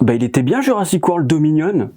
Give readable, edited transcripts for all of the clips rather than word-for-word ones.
Bah il était bien Jurassic World Dominion.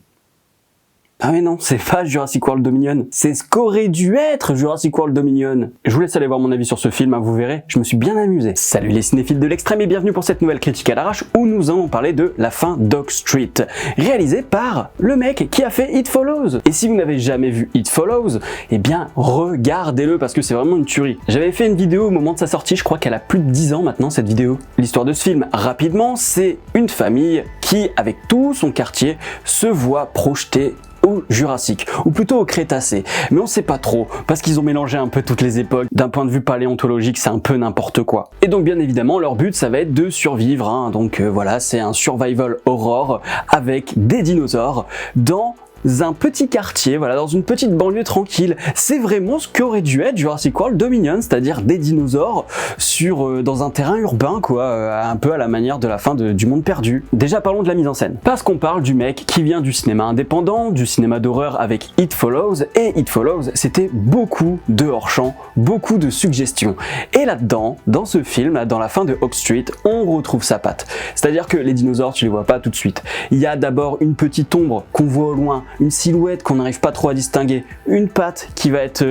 Ah mais non, c'est pas Jurassic World Dominion, c'est ce qu'aurait dû être Jurassic World Dominion. Je vous laisse aller voir mon avis sur ce film, hein, vous verrez, je me suis bien amusé. Salut les cinéphiles de l'extrême et bienvenue pour cette nouvelle critique à l'arrache où nous allons parler de La fin d'Oak Street, réalisé par le mec qui a fait It Follows. Et si vous n'avez jamais vu It Follows, eh bien regardez-le parce que c'est vraiment une tuerie. J'avais fait une vidéo au moment de sa sortie, je crois qu'elle a plus de 10 ans maintenant cette vidéo. L'histoire de ce film, rapidement, c'est une famille qui, avec tout son quartier, se voit projeter au Jurassique, ou plutôt au Crétacé, mais on sait pas trop, parce qu'ils ont mélangé un peu toutes les époques. D'un point de vue paléontologique, c'est un peu n'importe quoi. Et donc bien évidemment, leur but, ça va être de survivre, hein. Donc voilà, c'est un survival horror avec des dinosaures dans un petit quartier, voilà, dans une petite banlieue tranquille. C'est vraiment ce qu'aurait dû être Jurassic World Dominion, c'est-à-dire des dinosaures dans un terrain urbain, quoi, un peu à la manière de la fin du Monde Perdu. Déjà parlons de la mise en scène, parce qu'on parle du mec qui vient du cinéma indépendant, du cinéma d'horreur avec It Follows, et It Follows, c'était beaucoup de hors-champ, beaucoup de suggestions. Et là-dedans, dans ce film, là, dans La fin de Oak Street, on retrouve sa patte. C'est-à-dire que les dinosaures, tu les vois pas tout de suite. Il y a d'abord une petite ombre qu'on voit au loin, une silhouette qu'on n'arrive pas trop à distinguer, une patte qui va être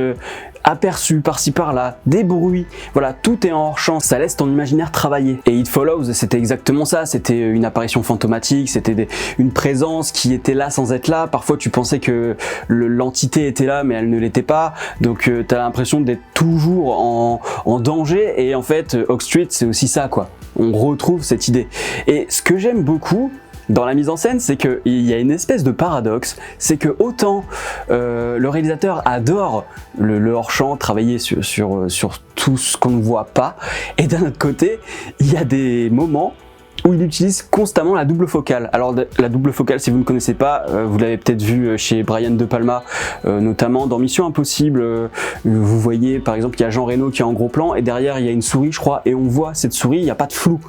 aperçue par-ci par-là, des bruits, voilà, tout est en hors-champ, ça laisse ton imaginaire travailler. Et It Follows, c'était exactement ça, c'était une apparition fantomatique, c'était une présence qui était là sans être là, parfois tu pensais que l'entité était là mais elle ne l'était pas, donc t'as l'impression d'être toujours en danger, et en fait Oak Street c'est aussi ça, quoi. On retrouve cette idée. Et ce que j'aime beaucoup dans la mise en scène, c'est qu'il y a une espèce de paradoxe, c'est que autant le réalisateur adore le hors-champ, travailler sur tout ce qu'on ne voit pas, et d'un autre côté, il y a des moments où il utilise constamment la double focale. Alors la double focale, si vous ne connaissez pas, vous l'avez peut-être vu chez Brian De Palma, notamment dans Mission Impossible, vous voyez par exemple qu'il y a Jean Reno qui est en gros plan, et derrière il y a une souris je crois, et on voit cette souris, il n'y a pas de flou.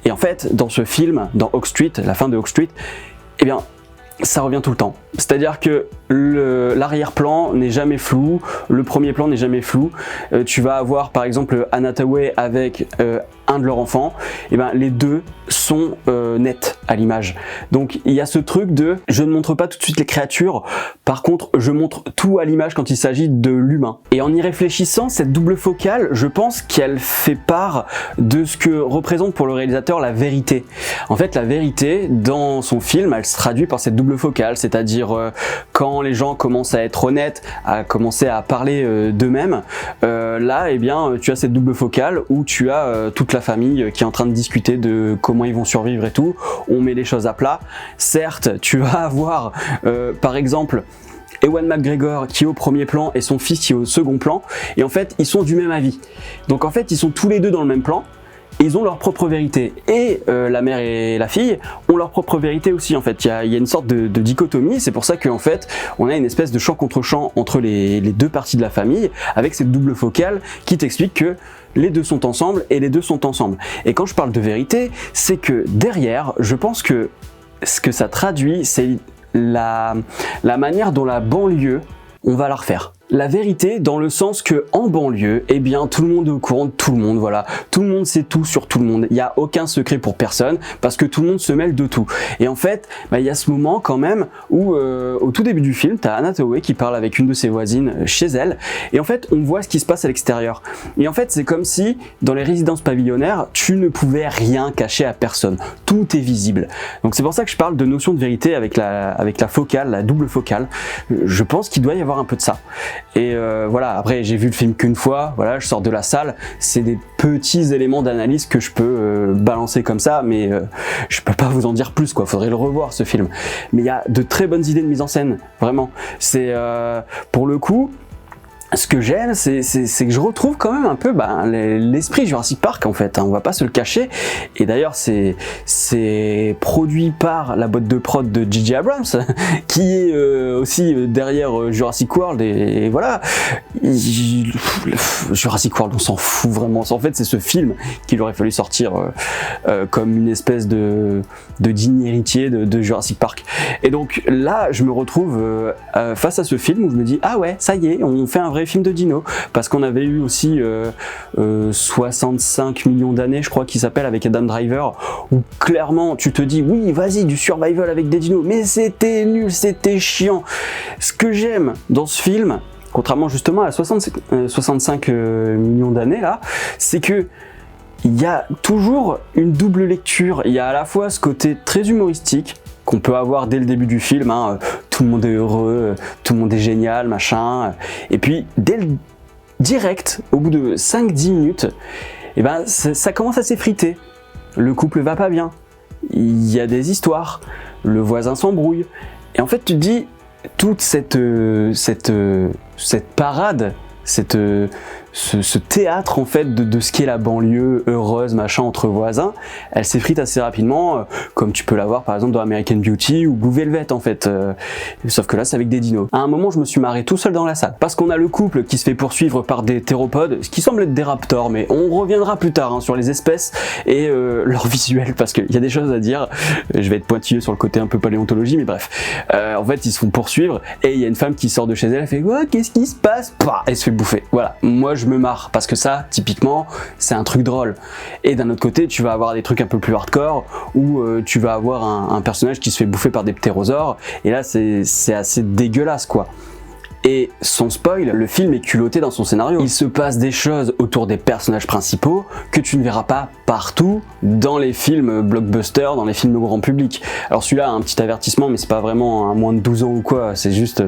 Et en fait, dans ce film, dans Oak Street, La fin de Oak Street, eh bien, ça revient tout le temps. C'est-à-dire que l'arrière-plan n'est jamais flou, le premier plan n'est jamais flou. Tu vas avoir par exemple Anne Hathaway avec un de leurs enfants, et ben les deux sont nets à l'image. Donc il y a ce truc de je ne montre pas tout de suite les créatures, par contre je montre tout à l'image quand il s'agit de l'humain. Et en y réfléchissant, cette double focale, je pense qu'elle fait part de ce que représente pour le réalisateur la vérité. En fait, la vérité dans son film, elle se traduit par cette double focale, c'est-à-dire quand les gens commencent à être honnêtes, à commencer à parler d'eux-mêmes, là eh bien tu as cette double focale où tu as toute la famille qui est en train de discuter de comment ils vont survivre et tout. On met les choses à plat. Certes, tu vas avoir par exemple Ewan McGregor qui est au premier plan et son fils qui est au second plan, et en fait ils sont du même avis. Donc en fait ils sont tous les deux dans le même plan. Ils ont leur propre vérité, et la mère et la fille ont leur propre vérité aussi. En fait, il y a une sorte de dichotomie. C'est pour ça qu'en fait, on a une espèce de champ contre champ entre les deux parties de la famille, avec cette double focale qui t'explique que les deux sont ensemble et les deux sont ensemble. Et quand je parle de vérité, c'est que derrière, je pense que ce que ça traduit, c'est la manière dont la banlieue, on va la refaire. La vérité dans le sens que en banlieue, eh bien tout le monde est au courant de tout le monde, voilà. Tout le monde sait tout sur tout le monde. Il n'y a aucun secret pour personne parce que tout le monde se mêle de tout. Et en fait, il y a ce moment quand même où au tout début du film, tu as Anne Hathaway qui parle avec une de ses voisines chez elle, et en fait on voit ce qui se passe à l'extérieur. Et en fait c'est comme si dans les résidences pavillonnaires, tu ne pouvais rien cacher à personne. Tout est visible. Donc c'est pour ça que je parle de notion de vérité avec la focale, la double focale. Je pense qu'il doit y avoir un peu de ça. Et voilà, après j'ai vu le film qu'une fois, voilà, je sors de la salle, c'est des petits éléments d'analyse que je peux balancer comme ça, mais je peux pas vous en dire plus, quoi, faudrait le revoir ce film. Mais il y a de très bonnes idées de mise en scène, vraiment. C'est pour le coup, ce que j'aime, c'est que je retrouve quand même un peu l'esprit Jurassic Park en fait, hein, on va pas se le cacher. Et d'ailleurs c'est produit par la boîte de prod de J.J. Abrams qui est aussi derrière Jurassic World, et voilà. Jurassic World, on s'en fout vraiment. En fait c'est ce film qu'il aurait fallu sortir comme une espèce de digne héritier de Jurassic Park. Et donc là je me retrouve face à ce film où je me dis ah ouais, ça y est, on fait un vrai vrai film de dino, parce qu'on avait eu aussi 65 millions d'années, je crois qu'il s'appelle, avec Adam Driver, où clairement tu te dis oui, vas-y, du survival avec des dinos, mais c'était nul, c'était chiant. Ce que j'aime dans ce film, contrairement justement à 65 millions d'années là, c'est que il y a toujours une double lecture. Il y a à la fois ce côté très humoristique qu'on peut avoir dès le début du film, hein, tout le monde est heureux, tout le monde est génial, machin. Et puis dès le direct, au bout de 5-10 minutes, eh ben, ça commence à s'effriter. Le couple va pas bien, il y a des histoires, le voisin s'embrouille. Et en fait tu te dis, toute cette parade, ce théâtre en fait de ce qu'est la banlieue heureuse machin entre voisins, elle s'effrite assez rapidement, comme tu peux l'avoir par exemple dans American Beauty ou Blue Velvet en fait, sauf que là c'est avec des dinos. À un moment je me suis marré tout seul dans la salle, parce qu'on a le couple qui se fait poursuivre par des théropodes, ce qui semble être des raptors, mais on reviendra plus tard hein, sur les espèces et leur visuel, parce qu'il y a des choses à dire. Je vais être pointilleux sur le côté un peu paléontologie, mais bref, en fait ils se font poursuivre et il y a une femme qui sort de chez elle, elle fait ouais, qu'est-ce qui se passe, elle se fait bouffer. Voilà, moi je me marre parce que ça, typiquement, c'est un truc drôle. Et d'un autre côté, tu vas avoir des trucs un peu plus hardcore où tu vas avoir un personnage qui se fait bouffer par des ptérosaures. Et là, c'est assez dégueulasse, quoi. Et sans spoil, le film est culotté dans son scénario. Il se passe des choses autour des personnages principaux que tu ne verras pas partout dans les films blockbusters, dans les films grand public. Alors celui-là a un petit avertissement, mais c'est pas vraiment un moins de 12 ans ou quoi, c'est juste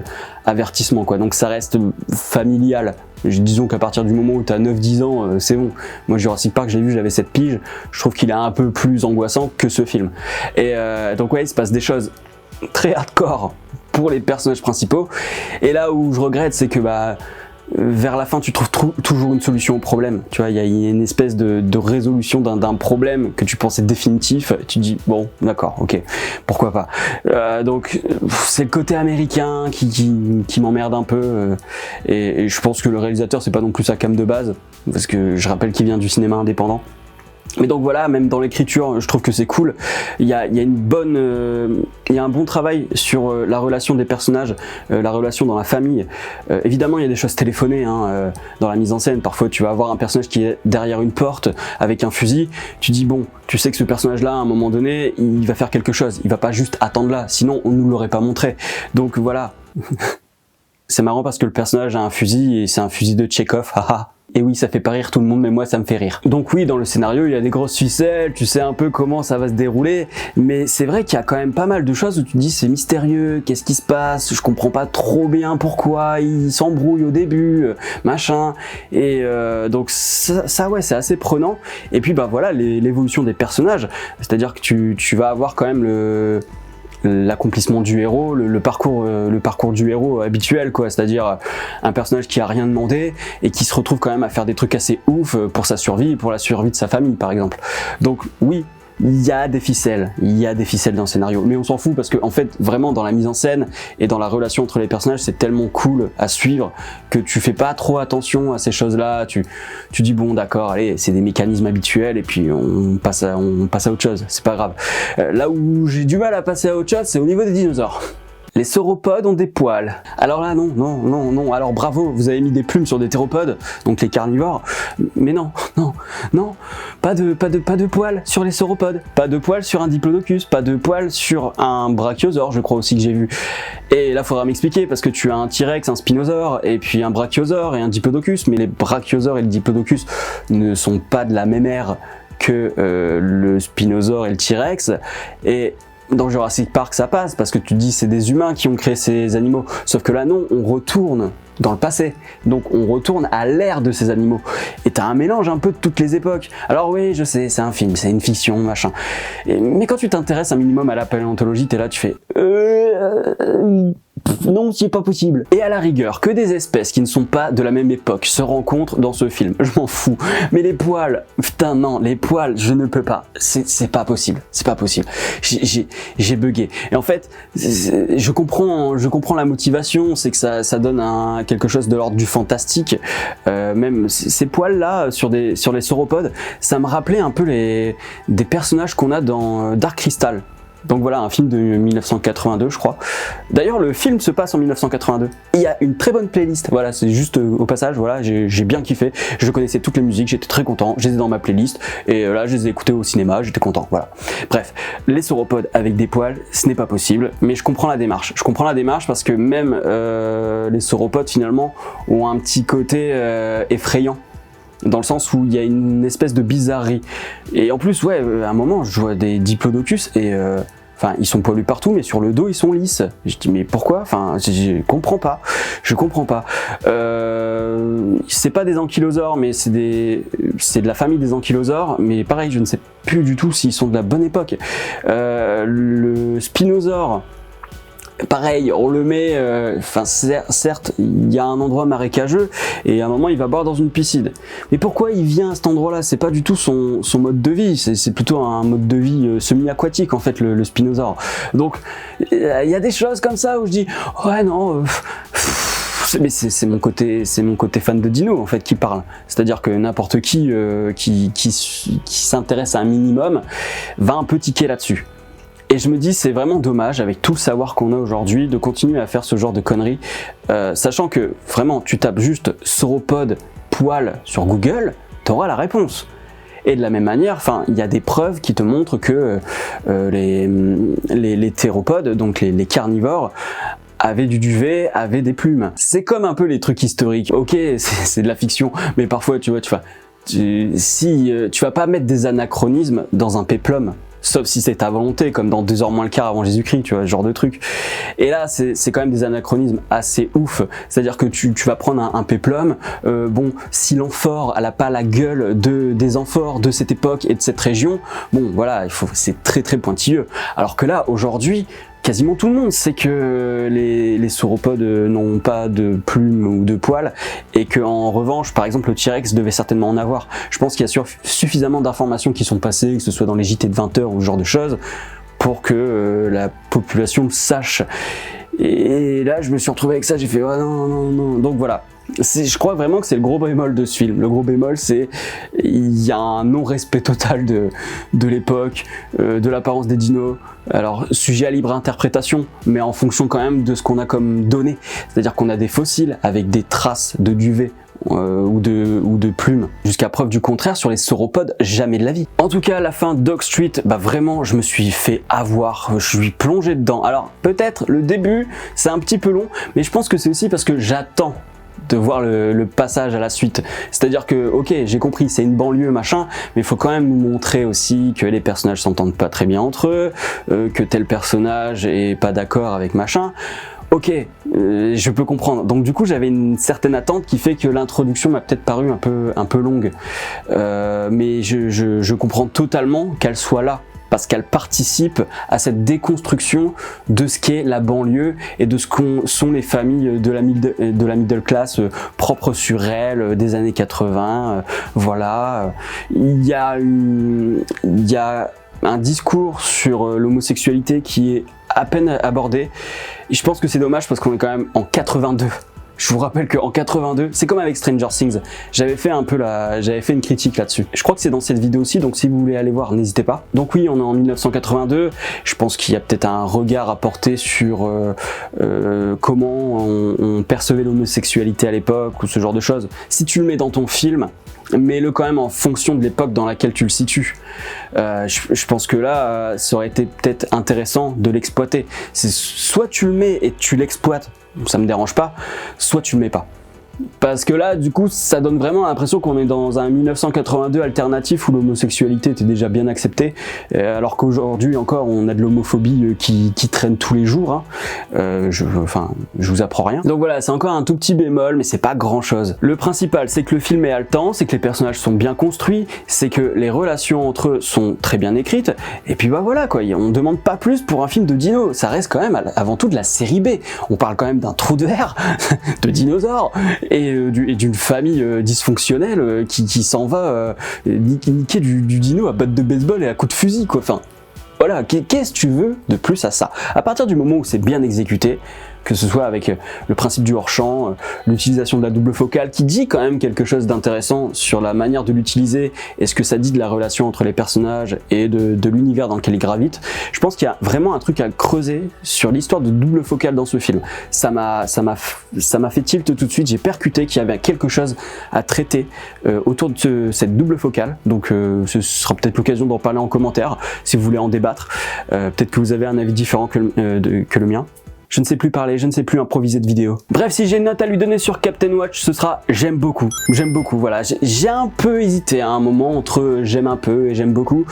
avertissement quoi. Donc ça reste familial. Disons qu'à partir du moment où tu as 9-10 ans, c'est bon. Moi Jurassic Park, je l'ai vu, j'avais 7 piges, je trouve qu'il est un peu plus angoissant que ce film. Et donc ouais, il se passe des choses très hardcore pour les personnages principaux, et là où je regrette, c'est que vers la fin tu trouves toujours une solution au problème, tu vois, il y a une espèce de résolution d'un problème que tu pensais définitif, tu te dis bon d'accord, ok, pourquoi pas. Donc c'est le côté américain qui m'emmerde un peu, et je pense que le réalisateur c'est pas non plus sa came de base, parce que je rappelle qu'il vient du cinéma indépendant. Mais donc voilà, même dans l'écriture, je trouve que c'est cool. Il y a un bon travail sur la relation des personnages, la relation dans la famille. Évidemment, il y a des choses téléphonées hein, dans la mise en scène. Parfois, tu vas avoir un personnage qui est derrière une porte avec un fusil. Tu dis bon, tu sais que ce personnage-là, à un moment donné, il va faire quelque chose. Il va pas juste attendre là, sinon on nous l'aurait pas montré. Donc voilà. C'est marrant parce que le personnage a un fusil et c'est un fusil de Tchekhov, haha. Et oui, ça fait pas rire tout le monde, mais moi ça me fait rire. Donc oui, dans le scénario, il y a des grosses ficelles, tu sais un peu comment ça va se dérouler, mais c'est vrai qu'il y a quand même pas mal de choses où tu te dis c'est mystérieux, qu'est-ce qui se passe, je comprends pas trop bien pourquoi, ils s'embrouillent au début, machin, et donc ça ouais, c'est assez prenant. Et puis voilà, l'évolution des personnages, c'est-à-dire que tu vas avoir quand même l'accomplissement du héros, le parcours du héros habituel quoi, c'est-à-dire un personnage qui a rien demandé et qui se retrouve quand même à faire des trucs assez ouf pour sa survie et pour la survie de sa famille par exemple. Donc oui, il y a des ficelles dans le scénario, mais on s'en fout parce que en fait vraiment dans la mise en scène et dans la relation entre les personnages c'est tellement cool à suivre que tu fais pas trop attention à ces choses là, tu dis bon d'accord, allez c'est des mécanismes habituels et puis on passe à autre chose, c'est pas grave. Là où j'ai du mal à passer à autre chose c'est au niveau des dinosaures. Les sauropodes ont des poils. Alors là, non. Alors bravo, vous avez mis des plumes sur des théropodes, donc les carnivores. Mais non. Pas de poils sur les sauropodes. Pas de poils sur un diplodocus. Pas de poils sur un brachiosaure, je crois aussi que j'ai vu. Et là, faudra m'expliquer, parce que tu as un T-Rex, un spinosaure, et puis un brachiosaure et un diplodocus. Mais les brachiosaures et le diplodocus ne sont pas de la même ère que le spinosaure et le T-Rex. Et dans Jurassic Park ça passe parce que tu te dis c'est des humains qui ont créé ces animaux, sauf que là non, on retourne dans le passé, donc on retourne à l'ère de ces animaux et t'as un mélange un peu de toutes les époques. Alors oui je sais c'est un film, c'est une fiction machin, mais quand tu t'intéresses un minimum à la paléontologie t'es là tu fais non, c'est pas possible. Et à la rigueur, que des espèces qui ne sont pas de la même époque se rencontrent dans ce film, je m'en fous. Mais les poils, putain non, les poils, je ne peux pas. C'est pas possible, c'est pas possible. J'ai bugué. Et en fait, je comprends la motivation, c'est que ça donne quelque chose de l'ordre du fantastique. Même ces poils là sur les sauropodes, ça me rappelait un peu des personnages qu'on a dans Dark Crystal. Donc voilà, un film de 1982 je crois. D'ailleurs le film se passe en 1982. Il y a une très bonne playlist, voilà, c'est juste au passage, voilà, j'ai bien kiffé. Je connaissais toutes les musiques, j'étais très content, je les ai dans ma playlist. Et là je les ai écoutées au cinéma, j'étais content, voilà. Bref, les sauropodes avec des poils, ce n'est pas possible. Mais je comprends la démarche. Je comprends la démarche parce que même les sauropodes finalement ont un petit côté effrayant. Dans le sens où il y a une espèce de bizarrerie. Et en plus, ouais, à un moment, je vois des diplodocus et enfin, ils sont poilus partout, mais sur le dos, ils sont lisses. Je dis, mais pourquoi? Enfin, je comprends pas. Je comprends pas. C'est pas des ankylosaures, mais c'est de la famille des ankylosaures. Mais pareil, je ne sais plus du tout s'ils sont de la bonne époque. Le spinosaure. Pareil, on le met, enfin certes, il y a un endroit marécageux et à un moment il va boire dans une piscine. Mais pourquoi il vient à cet endroit-là? C'est pas du tout son mode de vie, c'est plutôt un mode de vie semi-aquatique en fait, le spinosaure. Donc il y a des choses comme ça où je dis ouais non. Mais c'est mon côté fan de dino en fait qui parle. C'est-à-dire que n'importe qui s'intéresse à un minimum va un peu tiquer là-dessus. Et je me dis c'est vraiment dommage avec tout le savoir qu'on a aujourd'hui de continuer à faire ce genre de conneries, sachant que vraiment tu tapes juste sauropode poil sur Google, t'auras la réponse. Et de la même manière, enfin il y a des preuves qui te montrent que les théropodes, donc les carnivores, avaient du duvet, avaient des plumes. C'est comme un peu les trucs historiques. Ok, c'est de la fiction, mais parfois tu vois, tu vas pas mettre des anachronismes dans un péplum. Sauf si c'est ta volonté, comme dans 2 heures moins le quart avant Jésus-Christ, tu vois, ce genre de truc. Et là, c'est quand même des anachronismes assez ouf. C'est-à-dire que tu vas prendre un péplum, bon, si l'amphore, elle a pas la gueule des amphores de cette époque et de cette région, bon, voilà, c'est très très pointilleux. Alors que là, aujourd'hui, quasiment tout le monde sait que les sauropodes n'ont pas de plumes ou de poils et que en revanche, par exemple, le T-Rex devait certainement en avoir. Je pense qu'il y a suffisamment d'informations qui sont passées, que ce soit dans les JT de 20h ou ce genre de choses, pour que la population le sache. Et là, je me suis retrouvé avec ça, j'ai fait oh non. Donc voilà. Je crois vraiment que c'est le gros bémol de ce film. Le gros bémol, c'est il y a un non-respect total de l'époque, de l'apparence des dinos. Alors, sujet à libre interprétation, mais en fonction quand même de ce qu'on a comme données. C'est-à-dire qu'on a des fossiles avec des traces de duvet ou de plumes. Jusqu'à preuve du contraire, sur les sauropodes, jamais de la vie. En tout cas, à la fin, Dog Street, bah vraiment, je me suis fait avoir. Je suis plongé dedans. Alors, peut-être, le début, c'est un petit peu long, mais je pense que c'est aussi parce que j'attends de voir le passage à la suite. C'est-à-dire que, ok, j'ai compris, c'est une banlieue, machin, mais il faut quand même nous montrer aussi que les personnages s'entendent pas très bien entre eux, que tel personnage est pas d'accord avec machin. Ok, je peux comprendre. Donc du coup, j'avais une certaine attente qui fait que l'introduction m'a peut-être paru un peu longue. Mais je comprends totalement qu'elle soit là, parce qu'elle participe à cette déconstruction de ce qu'est la banlieue et de ce qu'on sont les familles de la middle class propres sur elles des années 80. Voilà, il y a un discours sur l'homosexualité qui est à peine abordé. Et je pense que c'est dommage parce qu'on est quand même en 82. Je vous rappelle qu'en 82, c'est comme avec Stranger Things, j'avais fait une critique là-dessus. Je crois que c'est dans cette vidéo aussi, donc si vous voulez aller voir, n'hésitez pas. Donc oui, on est en 1982, je pense qu'il y a peut-être un regard à porter sur comment on percevait l'homosexualité à l'époque, ou ce genre de choses. Si tu le mets dans ton film, mets-le quand même en fonction de l'époque dans laquelle tu le situes. Je pense que là, ça aurait été peut-être intéressant de l'exploiter. C'est soit tu le mets et tu l'exploites, ça me dérange pas, soit tu le mets pas. Parce que là, du coup, ça donne vraiment l'impression qu'on est dans un 1982 alternatif où l'homosexualité était déjà bien acceptée, alors qu'aujourd'hui encore, on a de l'homophobie qui traîne tous les jours. Hein. Je vous apprends rien. Donc voilà, c'est encore un tout petit bémol, mais c'est pas grand-chose. Le principal, c'est que le film est haletant, c'est que les personnages sont bien construits, c'est que les relations entre eux sont très bien écrites, et puis bah voilà quoi, on demande pas plus pour un film de dino. Ça reste quand même avant tout de la série B. On parle quand même d'un trou de verre de dinosaures. Et d'une famille dysfonctionnelle qui s'en va niquer du dino à batte de baseball et à coups de fusil quoi. Enfin voilà, qu'est-ce que tu veux de plus à ça? À partir du moment où c'est bien exécuté, que ce soit avec le principe du hors-champ, l'utilisation de la double focale, qui dit quand même quelque chose d'intéressant sur la manière de l'utiliser et ce que ça dit de la relation entre les personnages et de l'univers dans lequel ils gravitent. Je pense qu'il y a vraiment un truc à creuser sur l'histoire de double focale dans ce film. Ça m'a fait tilt tout de suite, j'ai percuté qu'il y avait quelque chose à traiter autour de cette double focale, donc ce sera peut-être l'occasion d'en parler en commentaire si vous voulez en débattre. Peut-être que vous avez un avis différent que le mien. Je ne sais plus parler, je ne sais plus improviser de vidéo. Bref, si j'ai une note à lui donner sur Captain Watch, ce sera j'aime beaucoup. J'aime beaucoup, voilà. J'ai un peu hésité à un moment entre j'aime un peu et j'aime beaucoup.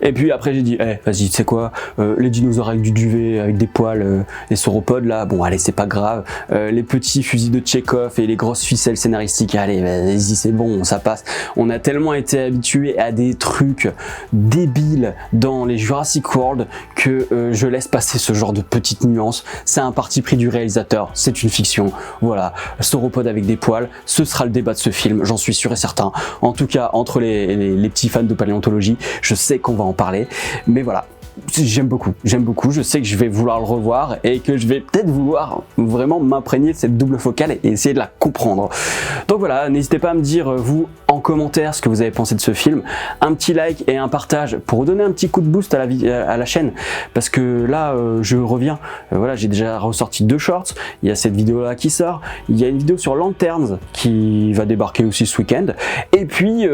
Et puis après j'ai dit, vas-y, tu sais quoi, les dinosaures avec du duvet, avec des poils, les sauropodes là, bon allez, c'est pas grave. Les petits fusils de Tchekhov et les grosses ficelles scénaristiques, allez, vas-y, c'est bon, ça passe. On a tellement été habitués à des trucs débiles dans les Jurassic World que je laisse passer ce genre de petites nuances. C'est un parti pris du réalisateur, c'est une fiction, voilà, sauropode avec des poils, ce sera le débat de ce film, j'en suis sûr et certain. En tout cas, entre les petits fans de paléontologie, je sais qu'on va en parler, mais voilà. J'aime beaucoup, je sais que je vais vouloir le revoir et que je vais peut-être vouloir vraiment m'imprégner de cette double focale et essayer de la comprendre. Donc voilà, n'hésitez pas à me dire vous en commentaire ce que vous avez pensé de ce film, un petit like et un partage pour donner un petit coup de boost à la chaîne, parce que là je reviens, voilà, j'ai déjà ressorti 2 shorts, il y a cette vidéo là qui sort, il y a une vidéo sur Lanterns qui va débarquer aussi ce week-end, et puis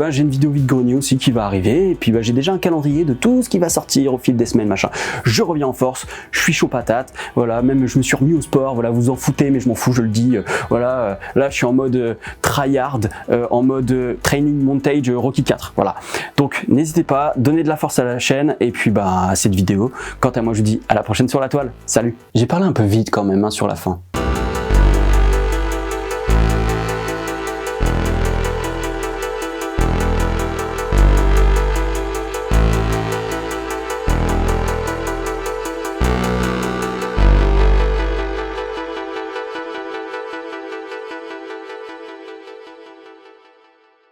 j'ai une vidéo vide-grenier aussi qui va arriver, et puis j'ai déjà un calendrier de tout ce qui va sortir au fil des semaines, machin. Je reviens en force, je suis chaud patate, voilà, même je me suis remis au sport, voilà, vous en foutez, mais je m'en fous, je le dis, voilà, là je suis en mode tryhard, en mode training montage Rocky 4, voilà. Donc n'hésitez pas, donnez de la force à la chaîne, et puis à cette vidéo. Quant à moi, je vous dis à la prochaine sur la toile, salut. J'ai parlé un peu vite quand même, hein, sur la fin.